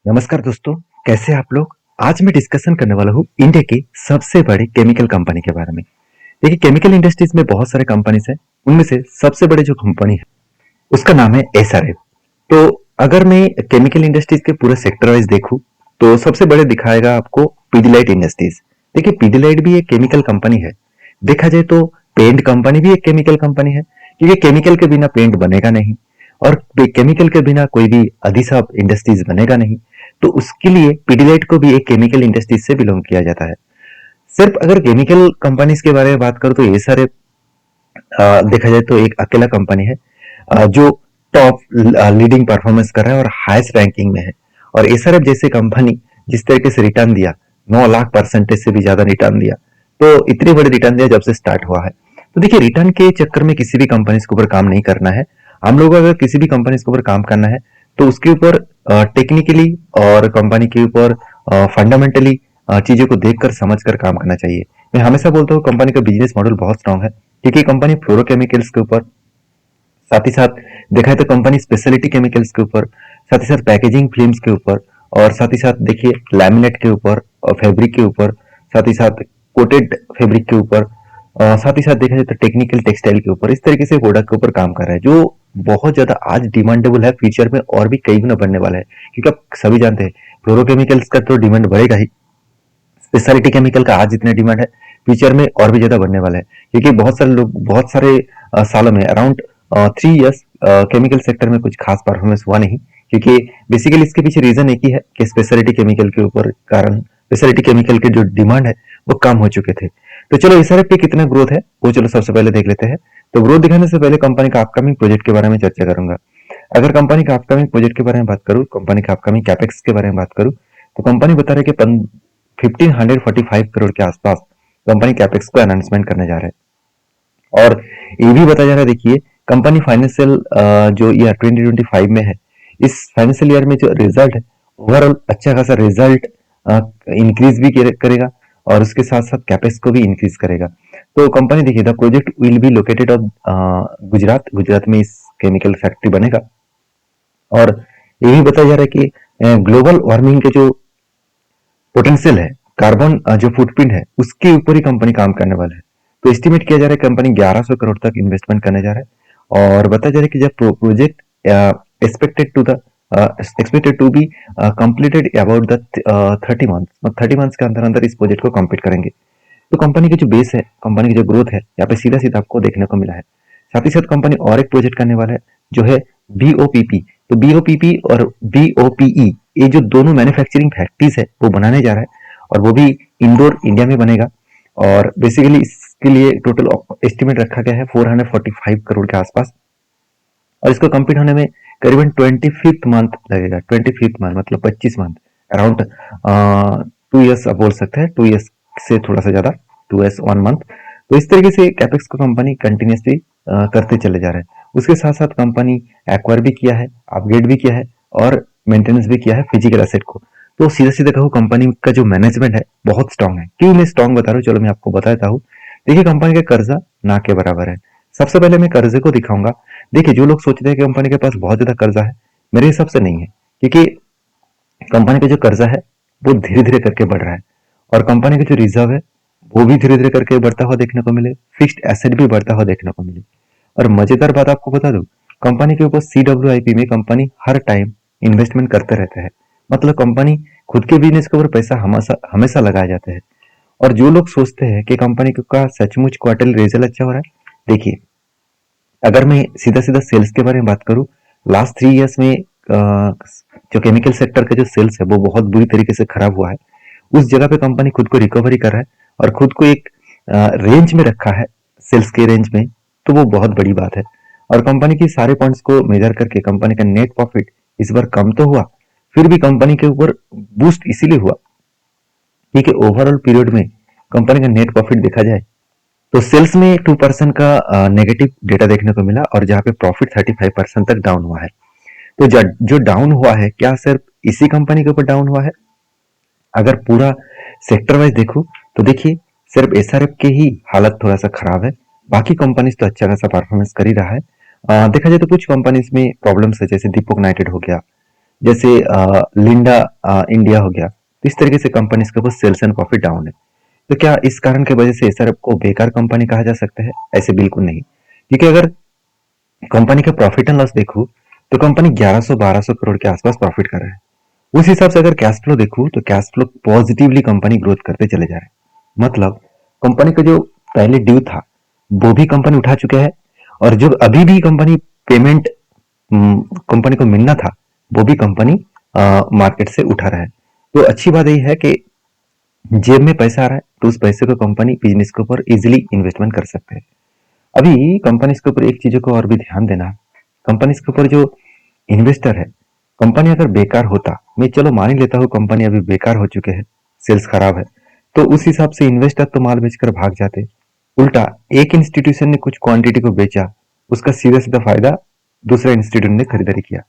नमस्कार दोस्तों, कैसे हैं आप लोग? आज मैं डिस्कशन करने वाला हूँ इंडिया की सबसे बड़ी केमिकल कंपनी के बारे में। देखिए, केमिकल इंडस्ट्रीज में बहुत सारे कंपनीज हैं। उनमें से सबसे बड़ी जो कंपनी है उसका नाम है एसआरएफ। तो अगर मैं केमिकल इंडस्ट्रीज के पूरे सेक्टर वाइज देखूं तो सबसे बड़े दिखाएगा आपको पीडीलाइट इंडस्ट्रीज। देखिए, पीडीलाइट भी एक केमिकल कंपनी है। देखा जाए तो पेंट कंपनी भी एक केमिकल कंपनी है, क्योंकि केमिकल के बिना पेंट बनेगा नहीं और केमिकल के बिना कोई भी अधिसाब इंडस्ट्रीज बनेगा नहीं। तो उसके लिए पीडीलाइट को भी एक केमिकल इंडस्ट्रीज से बिलोंग किया जाता है। सिर्फ अगर केमिकल कंपनीज के बारे में बात करूं तो ये सारे देखा जाए तो एक अकेला कंपनी है जो टॉप लीडिंग परफॉर्मेंस कर रहा है और हाईएस्ट रैंकिंग में है। और एसआरएफ जैसे कंपनी जिस तरीके से रिटर्न दिया, 9 लाख% से भी ज्यादा रिटर्न दिया, तो इतनी बड़ी रिटर्न दिया जब से स्टार्ट हुआ है। तो देखिए, रिटर्न के चक्कर में किसी भी कंपनी के ऊपर काम नहीं करना है। हम लोग अगर किसी भी कंपनी के ऊपर काम करना है तो उसके ऊपर टेक्निकली और कंपनी के ऊपर फंडामेंटली चीजों को देखकर समझकर काम करना चाहिए। मैं हमेशा बोलता हूँ कंपनी का बिजनेस मॉडल बहुत स्ट्रांग है, क्योंकि कंपनी फ्लोरोकेमिकल्स के ऊपर, साथ ही साथ देखा है तो कंपनी स्पेशलिटी केमिकल्स के ऊपर, साथ ही साथ पैकेजिंग फिल्म्स के ऊपर, और साथ ही साथ देखिए लैमिनेट के ऊपर और फैब्रिक के ऊपर, साथ ही साथ कोटेड फैब्रिक के ऊपर, साथ ही साथ देखा जाए तो टेक्निकल टेक्सटाइल के ऊपर, इस तरीके से प्रोडक्ट के ऊपर काम कर रहा है जो बहुत ज्यादा आज डिमांडेबल है। फ्यूचर में और भी कई गुना बढ़ने वाला है, क्योंकि आप सभी जानते हैं फ्लोरोकेमिकल्स का तो डिमांड बढ़ेगा ही। स्पेशलिटी केमिकल का आज जितना डिमांड है, फ्यूचर में और भी ज्यादा बढ़ने वाला है, क्योंकि बहुत सारे लोग बहुत सारे सालों में अराउंड 3 इयर्स केमिकल सेक्टर में कुछ खास परफॉर्मेंस हुआ नहीं, क्योंकि बेसिकली इसके पीछे रीजन एक ही है कि स्पेशलिटी केमिकल के ऊपर कारण स्पेशलिटी केमिकल के जो डिमांड है वो कम हो चुके थे। तो चलो एसआरएफ पे कितना ग्रोथ है वो चलो सबसे पहले देख लेते हैं। तो ग्रोथ दिखाने से पहले कंपनी का अपकमिंग प्रोजेक्ट के बारे में चर्चा करूंगा। अगर कंपनी का अपकमिंग प्रोजेक्ट के बारे में बात करूं, कंपनी का अपकमिंग कैपेक्स के बारे में बात करूं, तो कंपनी बता रही है कि 1545 करोड़ के आसपास कंपनी कैपेक्स को अनाउंसमेंट करने जा रहा है। और ये भी बताया जा रहा है, देखिए कंपनी फाइनेंशियल जो ईयर 2025 में है, इस फाइनेंशियल ईयर में जो रिजल्ट है ओवरऑल अच्छा खासा रिजल्ट इंक्रीज भी करेगा और उसके साथ साथ कैपेक्स को भी इंक्रीज करेगा। तो कंपनी देखिए the project will be located of Gujarat, Gujarat में इस केमिकल फैक्ट्री बनेगा। और ये भी बताया जा रहा है कि ग्लोबल वार्मिंग के जो पोटेंशियल है, कार्बन जो फुटप्रिंट है उसके ऊपर ही कंपनी काम करने वाला है। तो एस्टिमेट किया जा रहा है कंपनी 1100 करोड़ तक इन्वेस्टमेंट करने जा रहा है। और बताया जा रहा है कि जब project expected to be completed about the 30 months, 30 months के अंदर अंदर इस प्रोजेक्ट को कंप्लीट करेंगे। तो कंपनी की जो बेस है, कंपनी की जो ग्रोथ है, यहाँ पे सीधा सीधा आपको देखने को मिला है। साथ ही साथ कंपनी और एक प्रोजेक्ट करने वाला है जो है बीओपीपी। तो बीओपीपी और बीओपीई, ये जो दोनों मैन्युफैक्चरिंग फैक्ट्रीज है वो बनाने जा रहा है, और वो भी इंदौर इंडिया में बनेगा। और बेसिकली इसके लिए टोटल एस्टिमेट रखा गया है 445 करोड़ के आसपास, और इसको कंप्लीट होने में करीबन 25th मंथ लगेगा। 25th मंथ मतलब 25 मंथ, अराउंड 2 इयर्स आप बोल सकते हैं, 2 इयर्स से थोड़ा सा ज्यादा, 2 इयर्स 1 मंथ। तो इस तरीके से कैपेक्स को कंपनी कंटिन्यूसली करते चले जा रहे हैं। उसके साथ साथ कंपनी एक्वायर भी किया है, अपग्रेड भी किया है और मेंटेनेंस भी किया है फिजिकल एसेट को। तो सीधा सीधा कहूँ कंपनी का जो मैनेजमेंट है बहुत स्ट्रांग है। क्यों मैं स्ट्रांग बता रहा हूँ, चलो मैं आपको बताता हूँ। देखिए, कंपनी का कर्जा ना के बराबर है। सबसे पहले मैं कर्जे को दिखाऊंगा। देखिए, जो लोग सोचते हैं कि कंपनी के पास बहुत ज्यादा कर्जा है, मेरे हिसाब से नहीं है, क्योंकि कंपनी का जो कर्जा है वो धीरे धीरे करके बढ़ रहा है, और कंपनी का जो रिजर्व है वो भी धीरे धीरे करके बढ़ता हुआ देखने को मिले, फिक्स्ड एसेट भी बढ़ता हुआ देखने को मिले। और मजेदार बात आपको बता दूं, कंपनी के ऊपर CWIP में कंपनी हर टाइम इन्वेस्टमेंट करते रहता है। मतलब कंपनी खुद के बिजनेस के ऊपर पैसा हमेशा हमेशा लगाए जाते हैं। और जो लोग सोचते हैं कि कंपनी का सचमुच क्वार्टरली रिजल्ट अच्छा हो रहा है, देखिए अगर मैं सीधा सीधा सेल्स के बारे में बात करूं, लास्ट 3 इयर्स में जो केमिकल सेक्टर का जो सेल्स है वो बहुत बुरी तरीके से खराब हुआ है। उस जगह पे कंपनी खुद को रिकवरी कर रहा है और खुद को एक रेंज में रखा है, सेल्स के रेंज में। तो वो बहुत बड़ी बात है। और कंपनी की सारे पॉइंट्स को मेजर करके कंपनी का नेट प्रॉफिट इस बार कम तो हुआ, फिर भी कंपनी के ऊपर बूस्ट इसीलिए हुआ क्योंकि ओवरऑल पीरियड में कंपनी का नेट प्रॉफिट देखा जाए तो सेल्स में 2% का नेगेटिव डेटा देखने को मिला, और जहां पे प्रॉफिट 35% तक डाउन हुआ है। तो जो डाउन हुआ है, क्या सिर्फ इसी कंपनी के ऊपर डाउन हुआ है? अगर पूरा सेक्टर वाइज देखूं तो देखिए सिर्फ एसआरएफ के ही हालत थोड़ा सा खराब है। बाकी कंपनीज तो अच्छा खासा परफॉर्मेंस कर ही रहा है। देखा जाए तो कुछ कंपनीज में प्रॉब्लम्स है, जैसे दीपक नाइटेड हो गया, जैसे लिंडा इंडिया हो गया। तो इस तरीके से कंपनीज के ऊपर सेल्स एंड प्रॉफिट डाउन है। तो क्या इस कारण की वजह से एसआरएफ को बेकार कंपनी कहा जा सकता है? ऐसे बिल्कुल नहीं, क्योंकि अगर कंपनी का प्रॉफिट एंड लॉस देखूं तो कंपनी 1100-1200 करोड़ के आसपास प्रॉफिट कर रहा है। उस हिसाब से अगर कैश फ्लो देखूं तो cash flow positively company growth करते चले जा रहे हैं। मतलब कंपनी का जो पहले ड्यू था वो भी कंपनी उठा चुका है, और जो अभी भी कंपनी पेमेंट कंपनी को मिलना था वो भी कंपनी मार्केट से उठा रहा है। तो अच्छी बात यही है कि जेब में पैसा आ रहा है तो उस पैसे को कंपनी बिजनेस के ऊपर इजिली इन्वेस्टमेंट कर सकते हैं। अभी कंपनीज के ऊपर एक चीजों को और भी ध्यान देना है। कंपनीज के ऊपर जो इन्वेस्टर है, कंपनी अगर बेकार होता, मैं चलो मान ही लेता हूँ कंपनी अभी बेकार हो चुके हैं, सेल्स खराब है, तो उस हिसाब से इन्वेस्टर तो माल बेचकर भाग जाते। उल्टा एक इंस्टीट्यूशन ने कुछ क्वांटिटी को बेचा, उसका सीधा सीधा फायदा दूसरा इंस्टीट्यूट ने खरीदारी किया।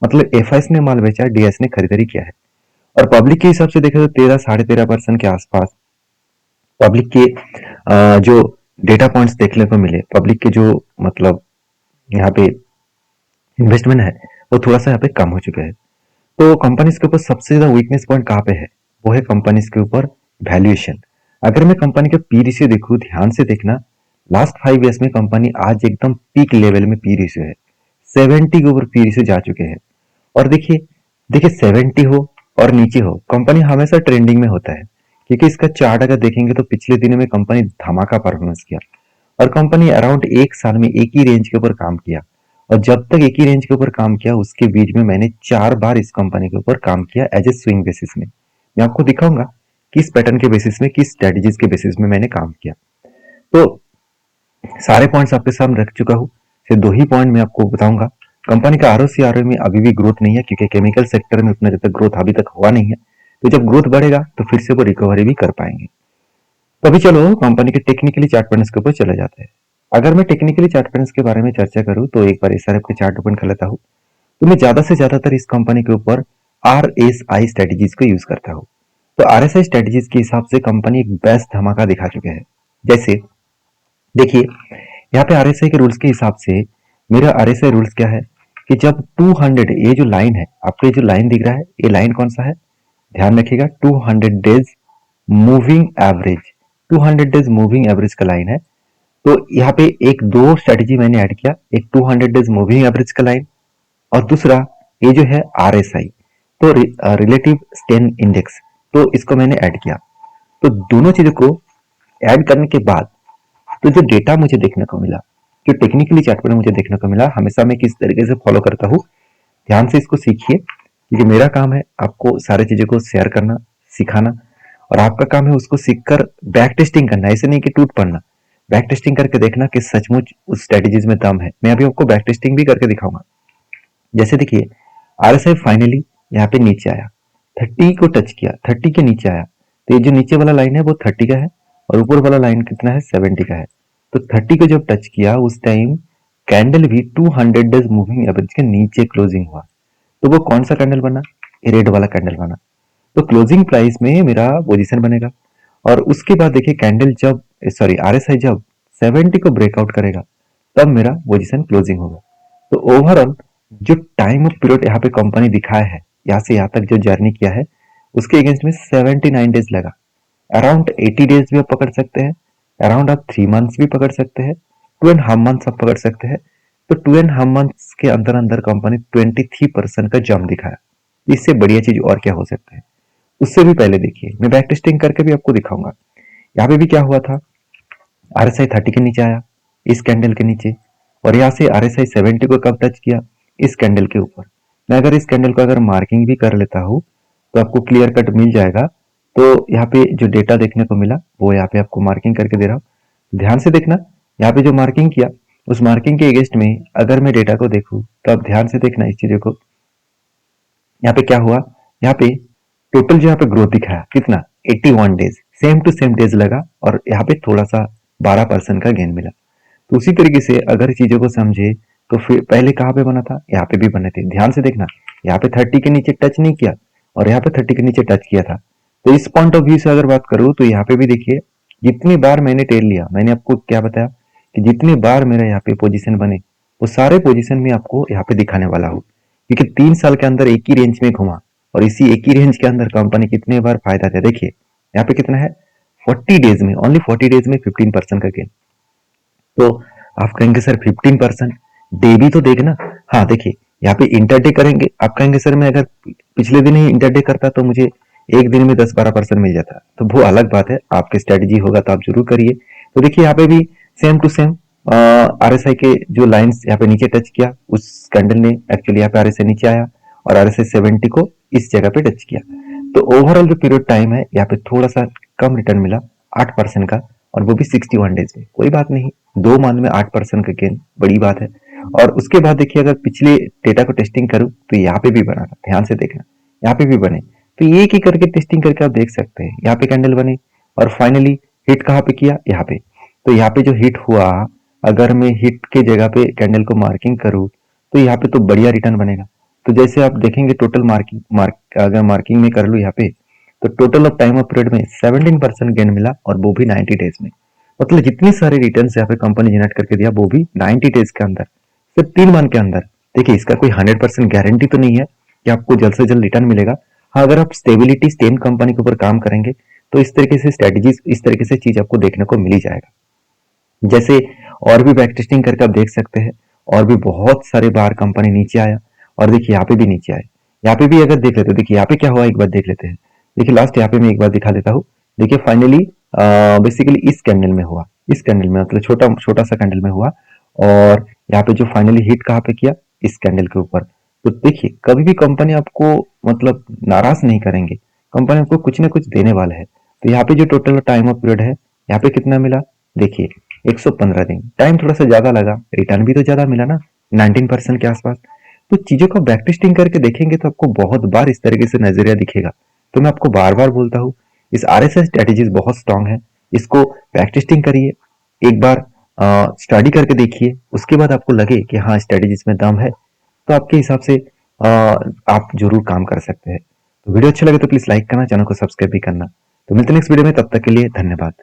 मतलब एफआईएस ने माल बेचा, डीएस ने खरीदारी किया है। और पब्लिक के हिसाब से देखें तो 13-13.5% के आसपास पब्लिक के जो डेटा पॉइंट्स देखने को मिले, पब्लिक के जो मतलब यहाँ पे इन्वेस्टमेंट है वो थोड़ा सा यहाँ पे कम हो चुका है। तो कंपनीज के ऊपर सबसे ज्यादा वीकनेस पॉइंट कहाँ पे है? वो है कंपनीज के ऊपर वैल्यूएशन। अगर मैं कंपनी का पी रेशियो देखूं, ध्यान से देखना, लास्ट 5 ईयर्स में कंपनी आज एकदम पीक लेवल में पी रेशियो है। 70 के ऊपर पी रेशियो जा चुके हैं। और देखिए देखिए 70 हो और नीचे हो, कंपनी हमेशा ट्रेंडिंग में होता है, क्योंकि इसका चार्ट अगर देखेंगे तो पिछले दिनों में कंपनी धमाका परफॉर्मेंस किया, और कंपनी अराउंड एक साल में एक ही रेंज के ऊपर काम किया। और जब तक एक ही रेंज के ऊपर काम किया उसके बीच में मैंने 4 बार इस कंपनी के ऊपर काम किया एज ए स्विंग बेसिस में। मैं आपको दिखाऊंगा किस पैटर्न के बेसिस में, किस स्ट्रेटेजीज के बेसिस में मैंने काम किया। तो सारे पॉइंट्स आपके सामने रख चुका हूँ, सिर्फ 2 ही पॉइंट मैं आपको बताऊंगा। कंपनी का आरओसी आरओई में अभी भी ग्रोथ नहीं है, क्योंकि केमिकल सेक्टर में उतना ज्यादा ग्रोथ अभी तक हुआ नहीं है। तो जब ग्रोथ बढ़ेगा तो फिर से वो रिकवरी भी कर पाएंगे। तो अभी चलो कंपनी के टेक्निकली चार्ट पैटर्न्स के ऊपर चले जाते हैं। अगर मैं टेक्निकली चार्ट पैटर्न्स के बारे में चर्चा करूं तो एक बार एसआरएफ के चार्ट ओपन कर लेता हूं। तो मैं ज्यादा से ज्यादातर इस कंपनी के ऊपर आरएसआई स्ट्रेटेजीज को यूज करता हूं। तो आरएसआई स्ट्रेटेजीज के हिसाब से कंपनी एक बेस्ट धमाका दिखा चुके हैं। जैसे देखिए यहाँ पे आरएसआई के रूल्स के हिसाब से मेरा आरएसआई रूल्स क्या है कि जब 200, ये जो लाइन है, आपको ये जो लाइन दिख रहा है, ये लाइन कौन सा है? ध्यान रखिएगा, 200 days moving average, 200 days moving average का लाइन है। तो यहाँ पे एक दो स्ट्रेटेजी मैंने ऐड किया, एक 200 डेज मूविंग एवरेज का लाइन, और दूसरा ये जो है आरएसआई, तो रिलेटिव स्ट्रेंथ इंडेक्स, तो इसको मैंने ऐड किया। तो दोनों चीजों को ऐड करने के बाद तो जो डेटा मुझे देखने को मिला, जो टेक्निकली चार्ट पर मुझे देखने को मिला, हमेशा मैं किस तरीके से फॉलो करता हूँ, ध्यान से इसको सीखिए, क्योंकि मेरा काम है आपको सारी चीजों को शेयर करना, सिखाना, और आपका काम है उसको सीखकर बैक टेस्टिंग करना। ऐसे नहीं कि टूट पड़ना, बैक टेस्टिंग करके देखना कि सचमुच उस स्ट्रेटेजीज में दम है। मैं अभी आपको बैक टेस्टिंग भी करके दिखाऊंगा। जैसे देखिए आरएसआई फाइनली यहाँ पे नीचे आया, 30 को टच किया, 30 के नीचे आया, तो ये जो नीचे वाला लाइन है वो 30 का है, और ऊपर वाला लाइन कितना है? 70 का है। तो 30 को जब टच किया उस टाइम कैंडल भी 200 डेज मूविंग एवरेज के नीचे क्लोजिंग हुआ। तो वो कौन सा कैंडल बना? रेड वाला कैंडल बना। तो क्लोजिंग प्राइस में मेरा पोजीशन बनेगा। और उसके बाद देखिए कैंडल जब, सॉरी आरएसआई जब 70 को ब्रेकआउट करेगा तब मेरा पोजीशन क्लोजिंग होगा। तो ओवरऑल जो टाइम ऑफ पीरियड यहाँ पे कंपनी दिखाया है, यहाँ से यहाँ तक जो जर्नी किया है, उसके अगेंस्ट में 79 डेज लगा। अराउंड 80 डेज भी आप पकड़ सकते हैं, अराउंड आप 3 मंथ्स भी पकड़ सकते हैं, 2.5 मंथ्स आप पकड़ सकते हैं। तो 2.5 मंथ्स के अंदर अंदर कंपनी 23% का जंप दिखाया। इससे बढ़िया चीज और क्या हो सकता है? उससे भी पहले देखिए, मैं बैक टेस्टिंग करके भी आपको दिखाऊंगा। यहाँ पे भी क्या हुआ था, आरएसआई 30 के नीचे आया, इस कैंडल के नीचे, और यहाँ से आरएसआई 70 को कब टच किया? इस कैंडल के ऊपर। मैं अगर इस कैंडल को अगर मार्किंग भी कर लेता हूँ तो आपको क्लियर कट मिल जाएगा। तो यहाँ पे जो डेटा देखने को मिला वो यहाँ पे आपको मार्किंग करके दे रहा हूँ, ध्यान से देखना। यहाँ पे जो मार्किंग किया उस मार्किंग के अगेंस्ट में अगर मैं डेटा को देखूँ तो आप ध्यान से देखना इस चीजों को। यहाँ पे क्या हुआ, यहाँ पे टोटल जो यहाँ पे ग्रोथ दिखाया कितना? 81 days, same to same days लगा, और यहाँ पे थोड़ा सा 12% का गेन मिला। तो उसी तरीके से अगर चीजों को समझे तो फिर पहले कहाँ पे बना था? यहाँ पे भी बने थे, ध्यान से देखना। यहाँ पे 30 के नीचे टच नहीं किया, और यहाँ पे 30 के नीचे टच किया था। तो इस पॉइंट ऑफ व्यू से अगर बात करूँ तो यहाँ पे भी देखिए जितनी बार मैंने टेल लिया, मैंने आपको क्या बताया कि जितनी बार मेरा यहाँ पे पोजीशन बने वो सारे पोजीशन में आपको यहाँ पे दिखाने वाला हूँ, क्योंकि 3 साल के अंदर एक ही रेंज में घुमा और इसी एक ही रेंज के अंदर कंपनी कितने बार फायदा दिया। देखिए यहाँ पे कितना है, 40 डेज में, ओनली 40 डेज में 15% का गेन। तो आप कहेंगे सर 15%, डे भी तो देखना। हाँ देखिए यहाँ पे इंटरडे करेंगे, आप कहेंगे सर मैं अगर पिछले दिन ही इंटरडे करता तो मुझे एक दिन में 10-12% मिल जाता, तो वो अलग बात है, आपकी स्ट्रेटेजी होगा तो आप जरूर करिए। तो देखिए यहाँ पे भी सेम टू सेम RSI के जो लाइंस यहाँ पे नीचे टच किया, उस कैंडल ने एक्चुअली यहाँ पे RSI नीचे आया और RSI 70 को इस जगह पे टच किया। तो ओवरऑल जो पीरियड टाइम है यहाँ पे थोड़ा सा कम रिटर्न मिला 8% का, और वो भी 61 डेज में। कोई बात नहीं, 2 मंथ में 8% का गेन बड़ी बात है। और उसके बाद देखिए अगर पिछले डेटा को टेस्टिंग करूं तो यहाँ पे भी बना था, ध्यान से देखना, यहाँ पे भी बने। तो एक ही करके टेस्टिंग करके आप देख सकते हैं, यहाँ पे कैंडल बने और फाइनली हिट कहाँ पे किया, यहाँ पे। तो यहाँ पे जो हिट हुआ, अगर मैं हिट के जगह पे कैंडल को मार्किंग करूँ तो यहाँ पे तो बढ़िया रिटर्न बनेगा। तो जैसे आप देखेंगे टोटल अगर मार्किंग में कर लूँ यहाँ पे, तो total of time of period में 17% गेन मिला और वो भी 90 डेज में। मतलब जितनी सारी रिटर्न यहाँ पे कंपनी जनरेट करके दिया वो भी 90 डेज के अंदर, सिर्फ 3 मंथ के अंदर। देखिए इसका कोई 100% गारंटी तो नहीं है कि आपको जल्द से जल्द रिटर्न मिलेगा। हाँ अगर आप स्टेबिलिटी स्टेन कंपनी के ऊपर काम करेंगे तो इस तरीके से स्ट्रेटेजीज, इस तरीके से चीज आपको देखने को मिल ही जाएगा। जैसे और भी बैक टेस्टिंग करके आप देख सकते हैं, और भी बहुत सारे बार कंपनी नीचे आया और देखिए यहाँ पे भी नीचे आए। यहाँ पे भी अगर देख लेते हो, देखिए यहाँ पे क्या हुआ एक बार देख लेते हैं। देखिए लास्ट यहाँ पे मैं एक बार दिखा देता हूँ। देखिए फाइनली बेसिकली इस कैंडल में हुआ, इस कैंडल में मतलब छोटा छोटा सा कैंडल में हुआ, और यहाँ पे जो फाइनली हिट कहाँ पे किया, इस कैंडल के ऊपर। तो देखिए कभी भी कंपनी आपको मतलब नाराज नहीं करेंगे, कंपनी आपको कुछ ना कुछ देने वाला है। तो यहाँ पे जो टोटल टाइम ऑफ पीरियड है, यहाँ पे कितना मिला, देखिए 115 दिन। टाइम थोड़ा सा ज्यादा लगा, रिटर्न भी तो ज्यादा मिला ना, 19% के आसपास। तो चीजों को बैक टेस्टिंग करके देखेंगे तो आपको बहुत बार इस तरीके से नजरिया दिखेगा। तो मैं आपको बार बार बोलता हूँ, इस RSI स्ट्रेटेजीज बहुत स्ट्रांग है, इसको बैक टेस्टिंग करिए, एक बार स्टडी करके देखिए, उसके बाद आपको लगे कि हाँ स्ट्रेटेजीज में दम है, तो आपके हिसाब से आप जरूर काम कर सकते हैं। तो वीडियो अच्छा लगे तो प्लीज लाइक करना, चैनल को सब्सक्राइब भी करना। तो मिलते हैं नेक्स्ट वीडियो में, तब तक के लिए धन्यवाद।